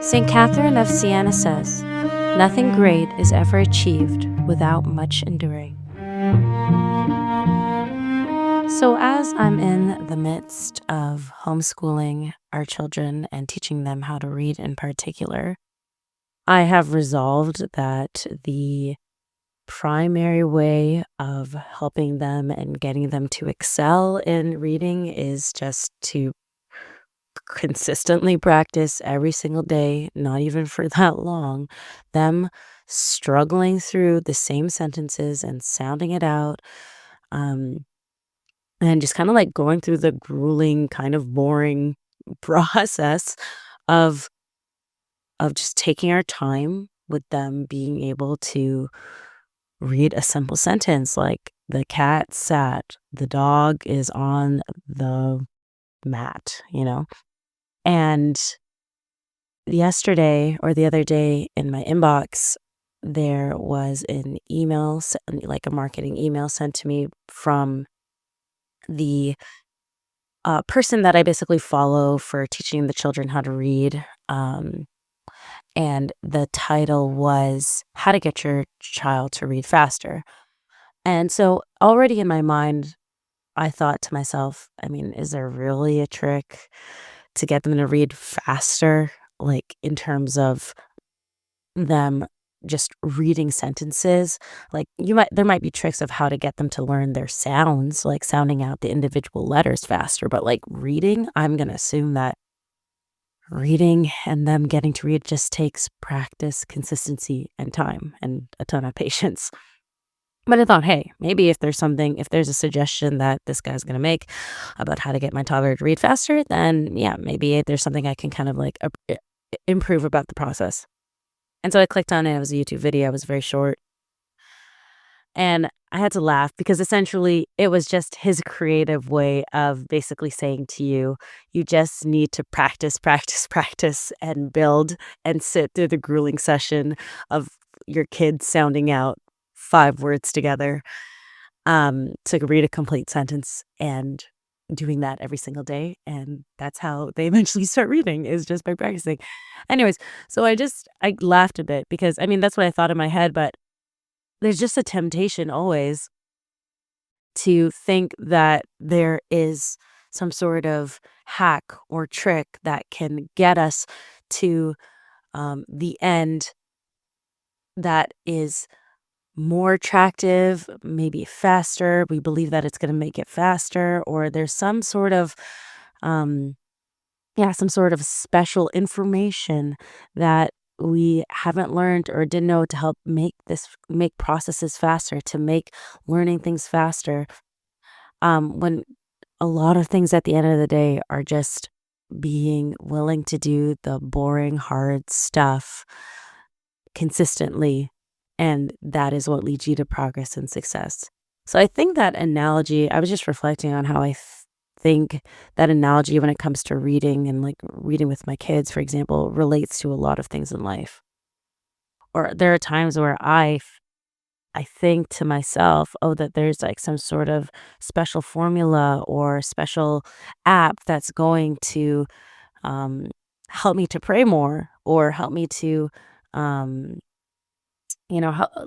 St. Catherine of Siena says, "Nothing great is ever achieved without much enduring." So, as I'm in the midst of homeschooling our children and teaching them how to read in particular, I have resolved that the primary way of helping them and getting them to excel in reading is just to consistently practice every single day, not even for that long, them struggling through the same sentences and sounding it out, um, and just kind of like going through the grueling, kind of boring process of just taking our time with them being able to read a simple sentence like the cat sat, the dog is on the mat. And yesterday or the other day in my inbox, there was an email, like a marketing email sent to me from the person that I basically follow for teaching the children how to read. And the title was How to Get Your Child to Read Faster. And so already in my mind, I thought to myself, I mean, is there really a trick to get them to read faster? Like in terms of them just reading sentences. Like there might be tricks of how to get them to learn their sounds, like sounding out the individual letters faster, but like reading, I'm going to assume that reading and them getting to read just takes practice, consistency, and time and a ton of patience. But I thought, hey, maybe if there's a suggestion that this guy's going to make about how to get my toddler to read faster, then yeah, maybe there's something I can kind of like improve about the process. And so I clicked on it. It was a YouTube video. It was very short. And I had to laugh because essentially it was just his creative way of basically saying to you, you just need to practice, practice, practice, and build and sit through the grueling session of your kids sounding out 5 words together to read a complete sentence and doing that every single day. And that's how they eventually start reading, is just by practicing. Anyways, so I laughed a bit because I mean, that's what I thought in my head, but there's just a temptation always to think that there is some sort of hack or trick that can get us to the end that is more attractive, maybe faster. We believe that it's going to make it faster, or there's um, some sort of special information that we haven't learned or didn't know to help make processes faster, to make learning things faster. When a lot of things at the end of the day are just being willing to do the boring, hard stuff consistently, and that is what leads you to progress and success. So I think that analogy, I was just reflecting on how think that analogy when it comes to reading and like reading with my kids, for example, relates to a lot of things in life. Or there are times where I think to myself, oh, that there's like some sort of special formula or special app that's going to um, help me to pray more or help me to um,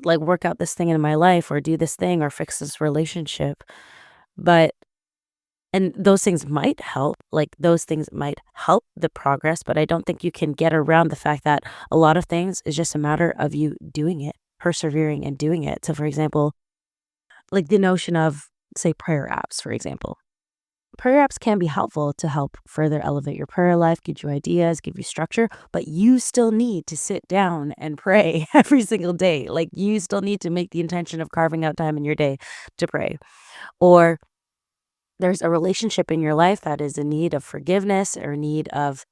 like work out this thing in my life or do this thing or fix this relationship. But, and those things might help, like those things might help the progress, but I don't think you can get around the fact that a lot of things is just a matter of you doing it, persevering and doing it. So, for example, like the notion of, say, prayer apps, for example. Prayer apps can be helpful to help further elevate your prayer life, give you ideas, give you structure, but you still need to sit down and pray every single day. Like you still need to make the intention of carving out time in your day to pray. Or there's a relationship in your life that is in need of forgiveness or need of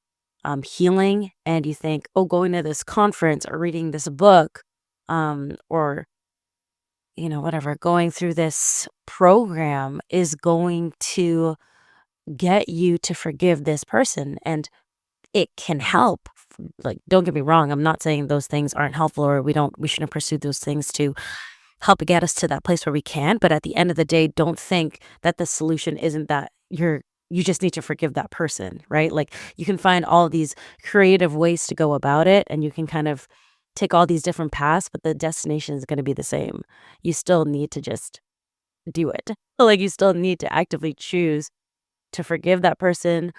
healing, and you think, oh, going to this conference or reading this book, or whatever, going through this program is going to get you to forgive this person, and it can help. Like, don't get me wrong, I'm not saying those things aren't helpful or we shouldn't pursue those things to help get us to that place where we can, but at the end of the day, don't think that the solution isn't that you're you just need to forgive that person, right? Like, you can find all these creative ways to go about it, and you can kind of take all these different paths, but the destination is gonna be the same. You still need to just do it. Like, you still need to actively choose to forgive that person,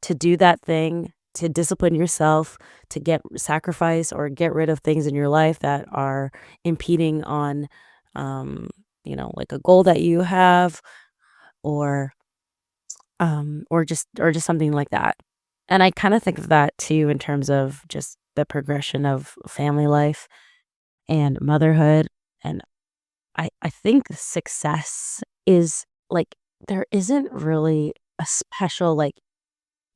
to do that thing, to discipline yourself, to get sacrifice or get rid of things in your life that are impeding on, um, like a goal that you have, or or just something like that. And I kind of think of that too in terms of just the progression of family life and motherhood. And I think success is like, there isn't really a special like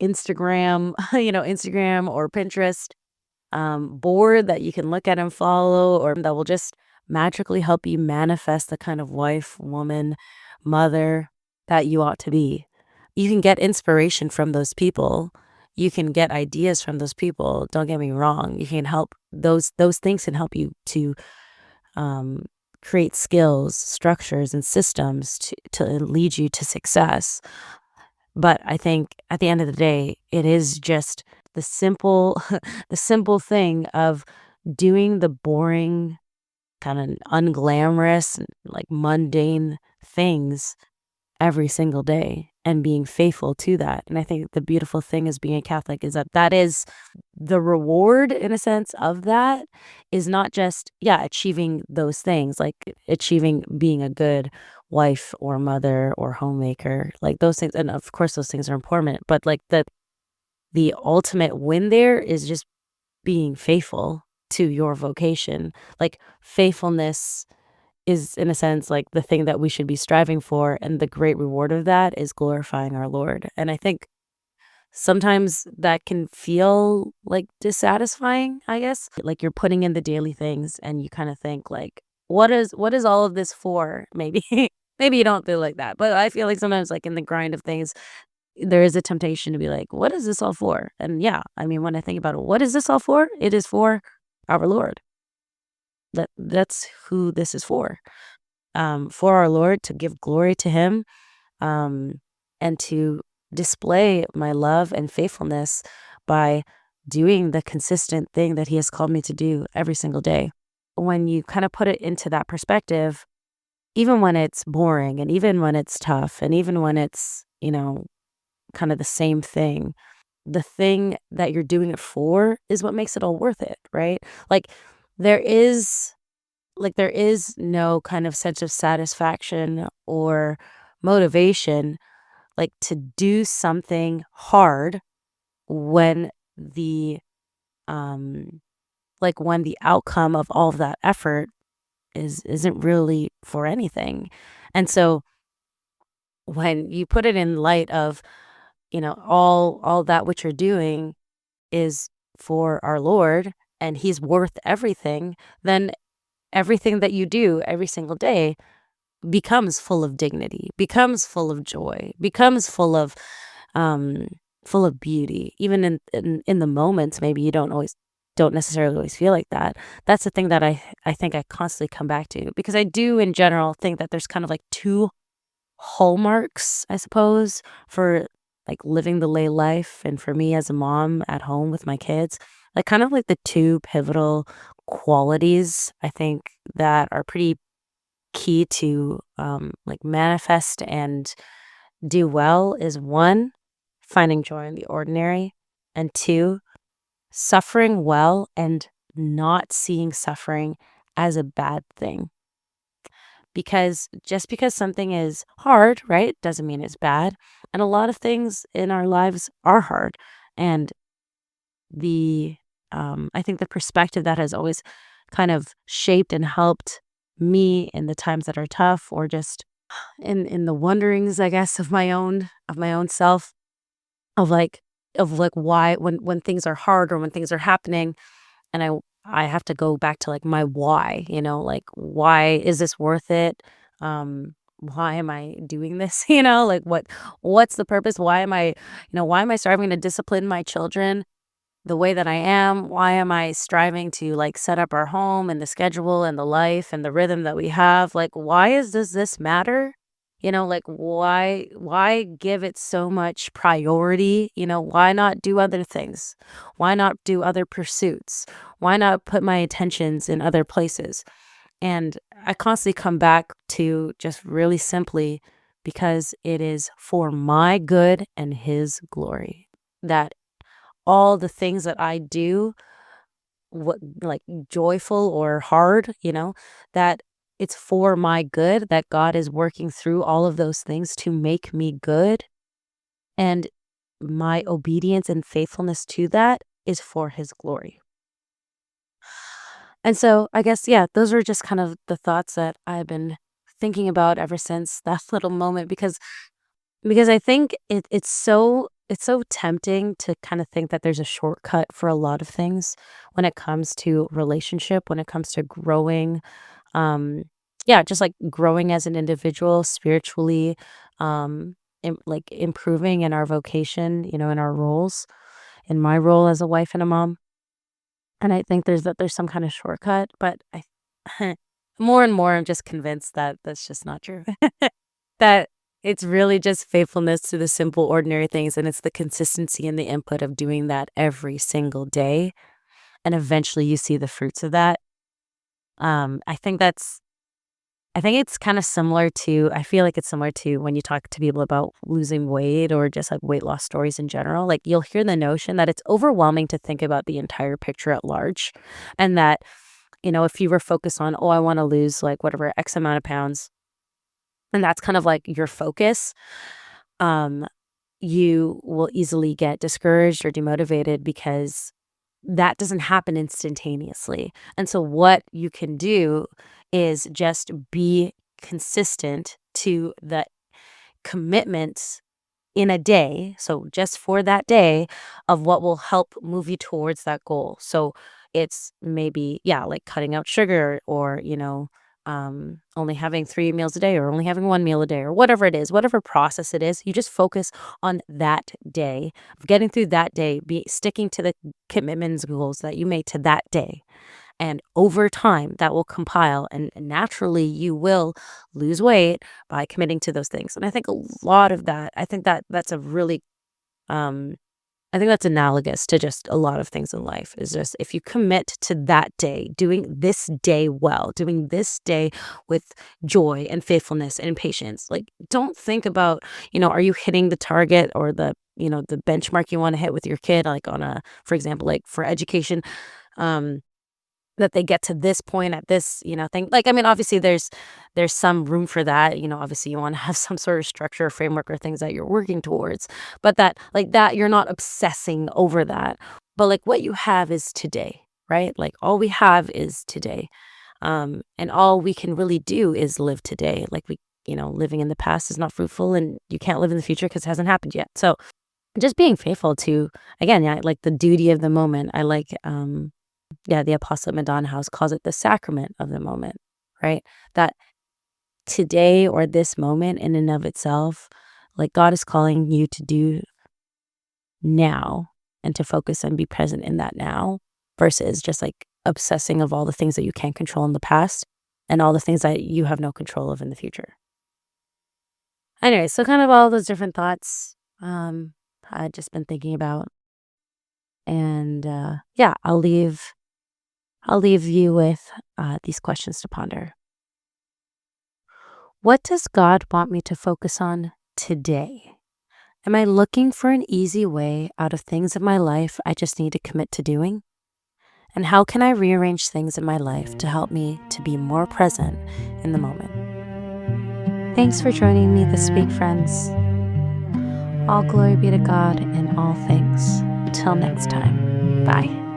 Instagram, Instagram or Pinterest board that you can look at and follow, or that will just magically help you manifest the kind of wife, woman, mother that you ought to be. You can get inspiration from those people. You can get ideas from those people. Don't get me wrong. You can help those things can help you to um, create skills, structures, and systems to lead you to success. But I think at the end of the day, it is just the simple the simple thing of doing the boring, kinda unglamorous, like, mundane things every single day and being faithful to that. And I think the beautiful thing is being a Catholic is that is the reward, in a sense, of that is not just, yeah, achieving those things, like achieving being a good wife or mother or homemaker, like those things. And of course, those things are important, but like the ultimate win there is just being faithful to your vocation. Like, faithfulness is, in a sense, like the thing that we should be striving for. And the great reward of that is glorifying our Lord. And I think sometimes that can feel, like, dissatisfying, I guess. Like, you're putting in the daily things and you kinda think, like, "What is all of this for?" Maybe. Maybe you don't feel like that, but I feel like sometimes, like, in the grind of things, there is a temptation to be like, "What is this all for?" And, yeah, I mean, when I think about it, what is this all for? It is for our Lord. That's who this is for our Lord, to give glory to Him, um, and to display my love and faithfulness by doing the consistent thing that He has called me to do every single day. When you kind of put it into that perspective, even when it's boring and even when it's tough and even when it's, kind of the same thing, the thing that you're doing it for is what makes it all worth it, right? Like, there is there is no kind of sense of satisfaction or motivation, like, to do something hard when the, um when the outcome of all of that effort isn't really for anything. And so when you put it in light of, all that which you're doing is for our Lord and He's worth everything, then everything that you do every single day becomes full of dignity, becomes full of joy, becomes um full of beauty. Even in the moments maybe you don't necessarily always feel like that. That's the thing that I think I constantly come back to, because I do in general think that there's kind of like two hallmarks, I suppose, for like living the lay life, and for me as a mom at home with my kids, like kind of like the two pivotal qualities I think that are pretty key to like manifest and do well is, one, finding joy in the ordinary, and two, suffering well and not seeing suffering as a bad thing. Because just because something is hard, right, doesn't mean it's bad. And a lot of things in our lives are hard. And the I think the perspective that has always kind of shaped and helped me in the times that are tough, or just in the wonderings, I guess, of my own self, of like why when things are hard or when things are happening, and I have to go back to like my why, like, why is this worth it? Why am I doing this? Like, what's the purpose? Why am I striving to discipline my children the way that I am? Why am I striving to like set up our home and the schedule and the life and the rhythm that we have? Like, why does this matter? Like, why give it so much priority? Why not do other things? Why not do other pursuits? Why not put my attentions in other places? And I constantly come back to just really simply because it is for my good and his glory. That all the things that I do, what like joyful or hard, that it's for my good, that God is working through all of those things to make me good. And my obedience and faithfulness to that is for his glory. And so I guess, yeah, those are just kind of the thoughts that I've been thinking about ever since that little moment because I think it's so tempting to kind of think that there's a shortcut for a lot of things when it comes to relationship, when it comes to growing, um, yeah, just like growing as an individual spiritually, like improving in our vocation, in our roles, in my role as a wife and a mom. And I think there's some kind of shortcut, but more and more I'm just convinced that that's just not true. That it's really just faithfulness to the simple, ordinary things, and it's the consistency and the input of doing that every single day, and eventually you see the fruits of that. I think it's kinda similar to I feel like it's similar to when you talk to people about losing weight or just, like, weight loss stories in general, like, you'll hear the notion that it's overwhelming to think about the entire picture at large, and that, if you were focused on, "Oh, I wanna lose, like, whatever X amount of pounds," and that's kind of, like, your focus, um, you will easily get discouraged or demotivated because that doesn't happen instantaneously. And so what you can do is just be consistent to the commitments in a day, so just for that day of what will help move you towards that goal. So it's maybe, yeah, like cutting out sugar or, only having 3 meals a day or only having 1 meal a day or whatever it is, whatever process it is, you just focus on that day, of getting through that day, be sticking to the commitments goals that you made to that day. And over time, that will compile, and naturally, you will lose weight by committing to those things. And I think a lot of that, I think that's a really, um, I think that's analogous to just a lot of things in life. Is just if you commit to that day, doing this day well, doing this day with joy and faithfulness and patience. Like, don't think about, are you hitting the target or the benchmark you want to hit with your kid, like on for example, like for education. Um, that they get to this point at this, thing. Like, I mean, obviously there's some room for that. Obviously you wanna have some sort of structure or framework or things that you're working towards, but that you're not obsessing over that. But, like, what you have is today, right? Like, all we have is today. And all we can really do is live today. Like, living in the past is not fruitful, and you can't live in the future because it hasn't happened yet. So, just being faithful to, again, yeah, like, the duty of the moment. I like, yeah, the Apostle Madonna House calls it the sacrament of the moment, right? That today or this moment in and of itself, like God is calling you to do now and to focus and be present in that now versus just like obsessing of all the things that you can't control in the past and all the things that you have no control of in the future. Anyway, so kind of all those different thoughts I've just been thinking about. And yeah, I'll leave you with these questions to ponder. What does God want me to focus on today? Am I looking for an easy way out of things in my life I just need to commit to doing? And how can I rearrange things in my life to help me to be more present in the moment? Thanks for joining me this week, friends. All glory be to God in all things. Until next time, bye.